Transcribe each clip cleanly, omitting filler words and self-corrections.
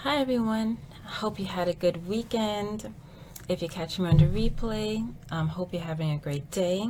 Hi everyone, I hope you had a good weekend. If you catch me on the replay, hope you're having a great day.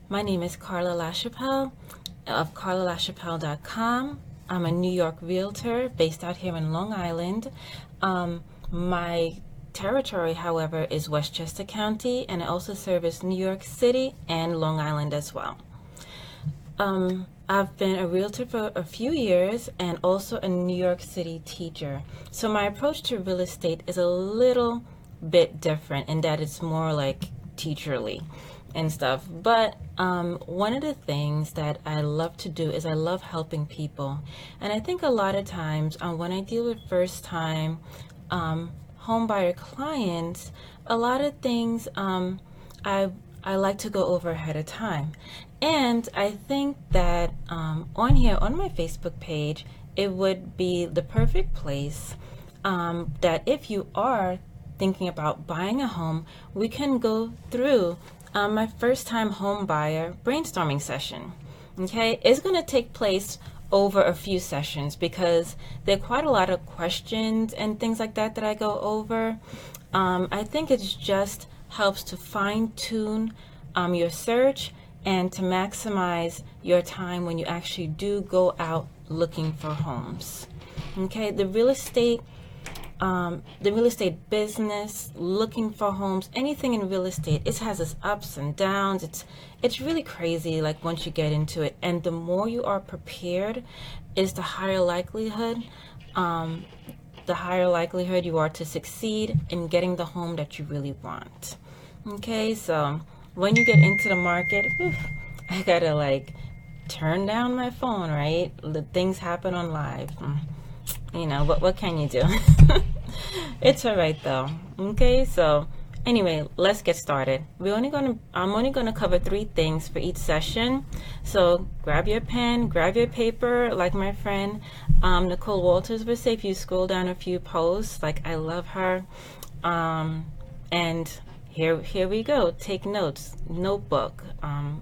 My name is Carla LaChapelle of carlalachapelle.com. I'm a New York realtor based out here in Long Island. My territory, however, is Westchester County, and I also service New York City and Long Island as well. I've been a realtor for a few years and also a New York City teacher. So my approach to real estate is a little bit different in that it's more like teacherly and stuff. But one of the things that I love to do is I love helping people. And I think a lot of times when I deal with first time home buyer clients, a lot of things I like to go over ahead of time. And I think that on here, on my Facebook page, it would be the perfect place that if you are thinking about buying a home, we can go through my first time home buyer brainstorming session. Okay, it's going to take place over a few sessions because there are quite a lot of questions and things like that that I go over. I think it just helps to fine-tune your search and to maximize your time when you actually do go out looking for homes. Okay, the real estate business, looking for homes, anything in real estate, it has its ups and downs. It's really crazy, like once you get into it. And the more you are prepared, is the higher likelihood you are to succeed in getting the home that you really want. Okay, so when you get into the market, I gotta like turn down my phone, right? The things happen on live. You know, what can you do? It's all right though. Okay, so anyway, let's get started. I'm only gonna cover 3 things for each session. So grab your pen, grab your paper, like my friend Nicole Walters would say if you scroll down a few posts. Like, I love her. And here we go. Take notes, notebook. I'm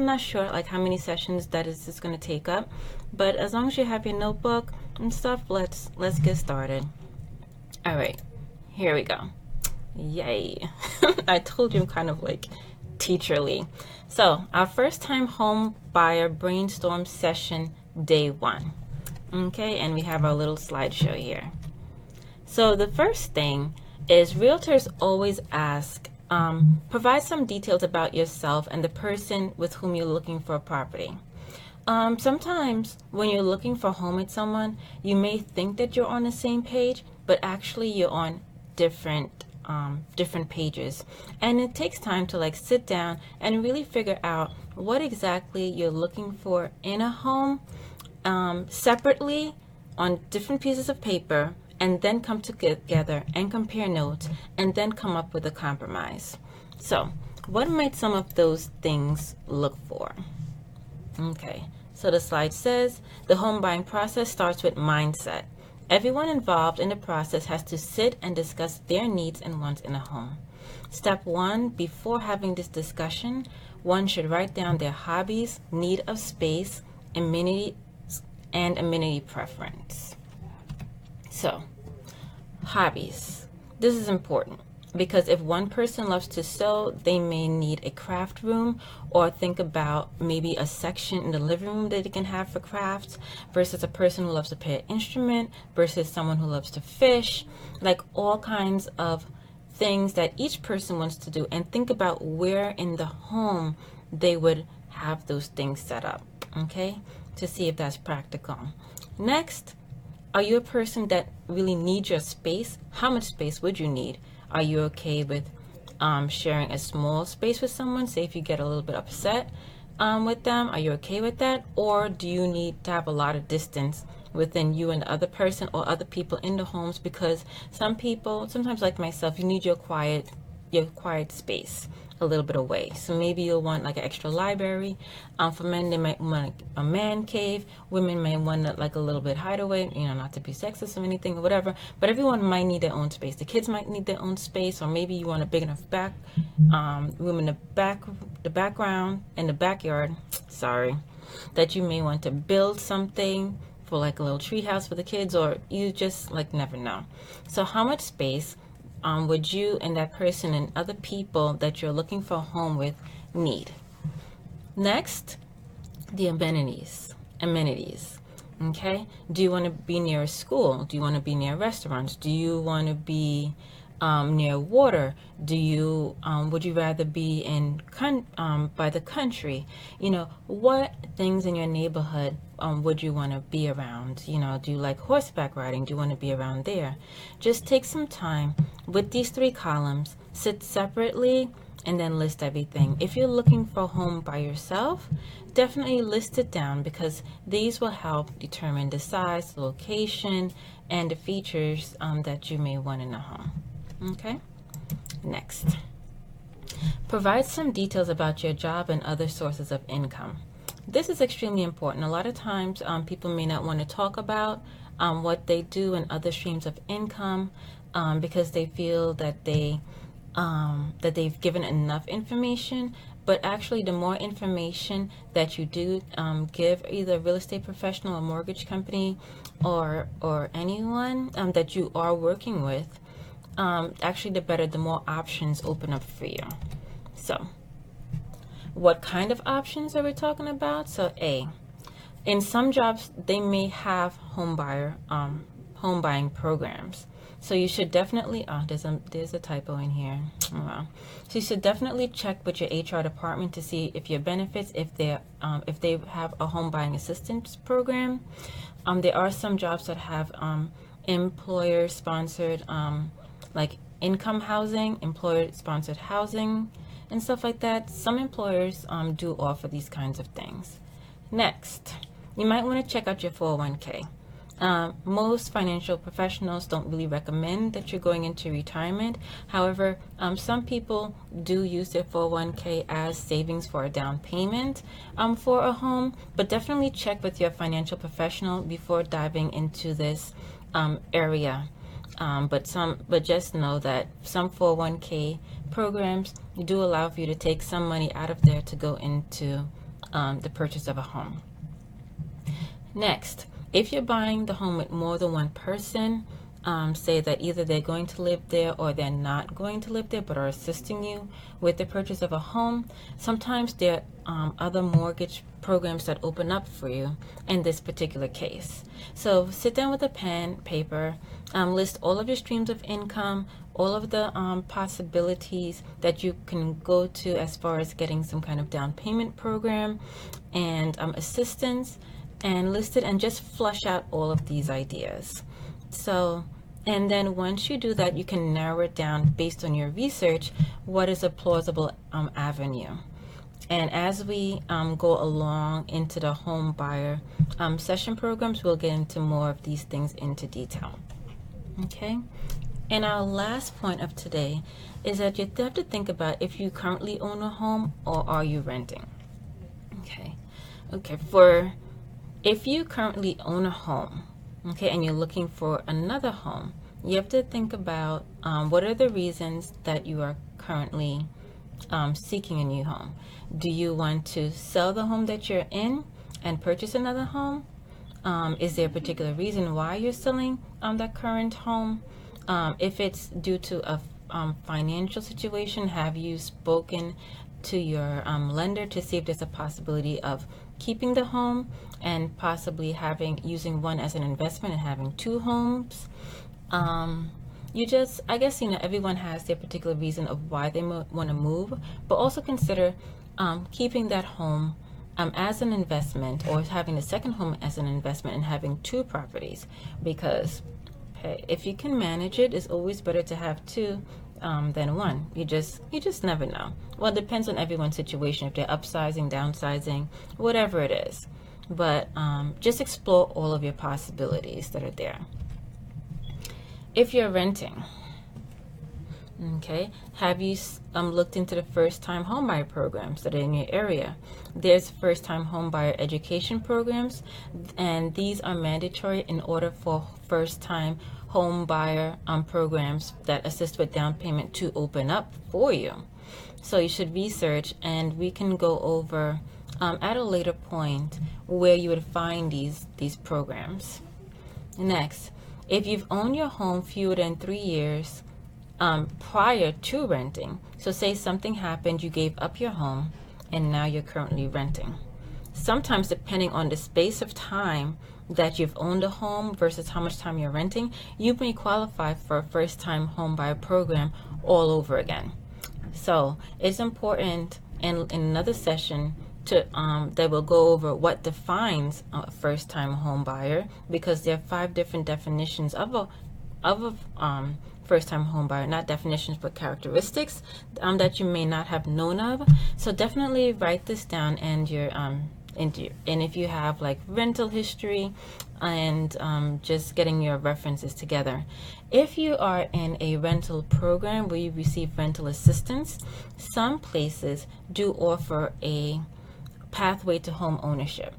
not sure like how many sessions that is just going to take up, but as long as you have your notebook and stuff, let's get started. All right, here we go. Yay! I told you I'm kind of like teacherly. So our first time home buyer brainstorm session, day 1. Okay, and we have our little slideshow here. So the first thing is realtors always ask, provide some details about yourself and the person with whom you're looking for a property. Sometimes when you're looking for a home with someone, you may think that you're on the same page, but actually you're on different pages. And it takes time to like sit down and really figure out what exactly you're looking for in a home, separately on different pieces of paper, and then come together and compare notes and then come up with a compromise. So what might some of those things look for? Okay, so the slide says the home buying process starts with mindset. Everyone involved in the process has to sit and discuss their needs and wants in a home. Step 1, before having this discussion, one should write down their hobbies, need of space, amenities, and amenity preference. So, hobbies. This is important because if one person loves to sew, they may need a craft room, or think about maybe a section in the living room that they can have for crafts, versus a person who loves to play an instrument, versus someone who loves to fish, like all kinds of things that each person wants to do, and think about where in the home they would have those things set up, okay, to see if that's practical. Next, are you a person that really needs your space? How much space would you need? Are you okay with sharing a small space with someone? Say if you get a little bit upset with them, are you okay with that? Or do you need to have a lot of distance within you and the other person or other people in the homes? Because some people, sometimes like myself, you need your quiet space a little bit away. So maybe you'll want like an extra library. For men, they might want a man cave. Women may want like a little bit hideaway, you know, not to be sexist or anything or whatever, but everyone might need their own space. The kids might need their own space, or maybe you want a big enough room in the background, in the backyard, sorry, that you may want to build something for like a little tree house for the kids, or you just like never know. So how much space would you and that person and other people that you're looking for a home with need? Next, the amenities. Okay, do you want to be near a school? Do you want to be near restaurants? Do you want to be near water? Do you would you rather be in by the country? You know, what things in your neighborhood would you want to be around? You know, do you like horseback riding? Do you want to be around there? Just take some time with these 3 columns, sit separately, and then list everything. If you're looking for a home by yourself, definitely list it down, because these will help determine the size, the location, and the features that you may want in a home. Okay, next. Provide some details about your job and other sources of income. This is extremely important. A lot of times people may not want to talk about what they do and other streams of income because they feel that that they've given enough information. But actually, the more information that you do give either a real estate professional, a mortgage company, or anyone that you are working with, actually the better, the more options open up for you. So what kind of options are we talking about? So in some jobs, they may have home buying programs. So you should definitely, there's a typo in here. Oh, wow. So you should definitely check with your HR department to see if your benefits, if they have a home buying assistance program. There are some jobs that have employer sponsored, like income housing, employer sponsored housing, and stuff like that. Some employers do offer these kinds of things. Next, you might want to check out your 401k. Most financial professionals don't really recommend that you're going into retirement. However, some people do use their 401k as savings for a down payment for a home, but definitely check with your financial professional before diving into this area. But just know that some 401k programs do allow for you to take some money out of there to go into the purchase of a home. Next, if you're buying the home with more than one person, say that either they're going to live there or they're not going to live there but are assisting you with the purchase of a home, sometimes there are other mortgage programs that open up for you in this particular case. So sit down with a pen, paper, list all of your streams of income, all of the possibilities that you can go to as far as getting some kind of down payment program and assistance, and list it and just flush out all of these ideas. So, and then once you do that, you can narrow it down based on your research, what is a plausible avenue. And as we go along into the home buyer session programs, we'll get into more of these things into detail. Okay. And our last point of today is that you have to think about if you currently own a home or are you renting. Okay. If you currently own a home, okay, and you're looking for another home, you have to think about what are the reasons that you are currently seeking a new home. Do you want to sell the home that you're in and purchase another home? Is there a particular reason why you're selling that current home? If it's due to a financial situation, have you spoken to your lender to see if there's a possibility of keeping the home and possibly using one as an investment and having 2 homes? I guess everyone has their particular reason of why they want to move, but also consider keeping that home as an investment, or having the second home as an investment and having 2 properties, because if you can manage it, it's always better to have 2 than 1. You just never know. Well, it depends on everyone's situation, if they're upsizing, downsizing, whatever it is. But just explore all of your possibilities that are there. If you're renting, okay, have you looked into the first-time homebuyer programs that are in your area? There's first-time homebuyer education programs, and these are mandatory in order for first-time homebuyer programs that assist with down payment to open up for you. So you should research, and we can go over at a later point where you would find these programs. Next, if you've owned your home fewer than 3 years prior to renting, so say something happened, you gave up your home, and now you're currently renting. Sometimes, depending on the space of time that you've owned a home versus how much time you're renting, you may qualify for a first-time home buyer program all over again. So it's important, in another session, to that will go over what defines a first-time home buyer, because there are 5 different definitions of a first-time home buyer, not definitions but characteristics that you may not have known of. So definitely write this down, and and if you have like rental history and just getting your references together. If you are in a rental program where you receive rental assistance, some places do offer a pathway to home ownership.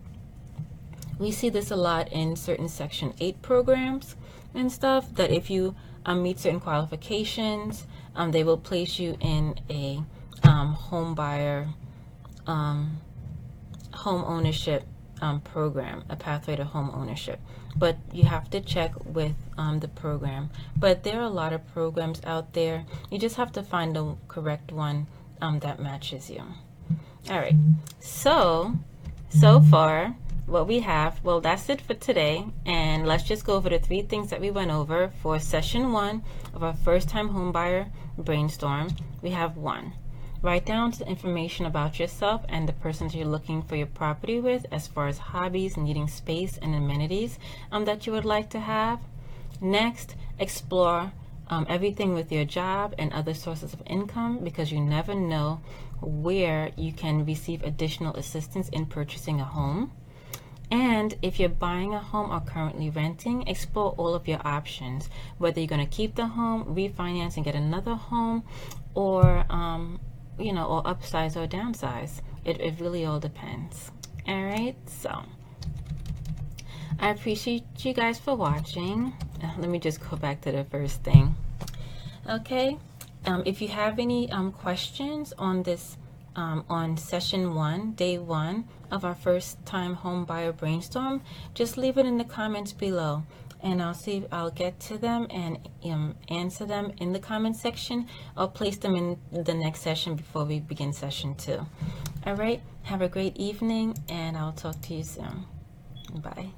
We see this a lot in certain Section 8 programs and stuff, that if you meet certain qualifications, they will place you in a home buyer home ownership program, a pathway to home ownership. But you have to check with the program. But there are a lot of programs out there. You just have to find the correct one that matches you. All right. So far, what we have, well, that's it for today. And let's just go over the 3 things that we went over for session 1 of our first-time homebuyer brainstorm. We have 1. Write down the information about yourself and the persons you're looking for your property with, as far as hobbies, needing space, and amenities that you would like to have. Next, explore everything with your job and other sources of income, because you never know where you can receive additional assistance in purchasing a home. And if you're buying a home or currently renting, explore all of your options, whether you're going to keep the home, refinance and get another home, or or upsize or downsize. It really all depends. All right, so I appreciate you guys for watching. Let me just go back to the first thing. Okay, if you have any questions on this, on session 1, day 1 of our first time home buyer brainstorm, just leave it in the comments below, and I'll get to them and answer them in the comment section. I'll place them in the next session before we begin session 2. All right, have a great evening, and I'll talk to you soon. Bye.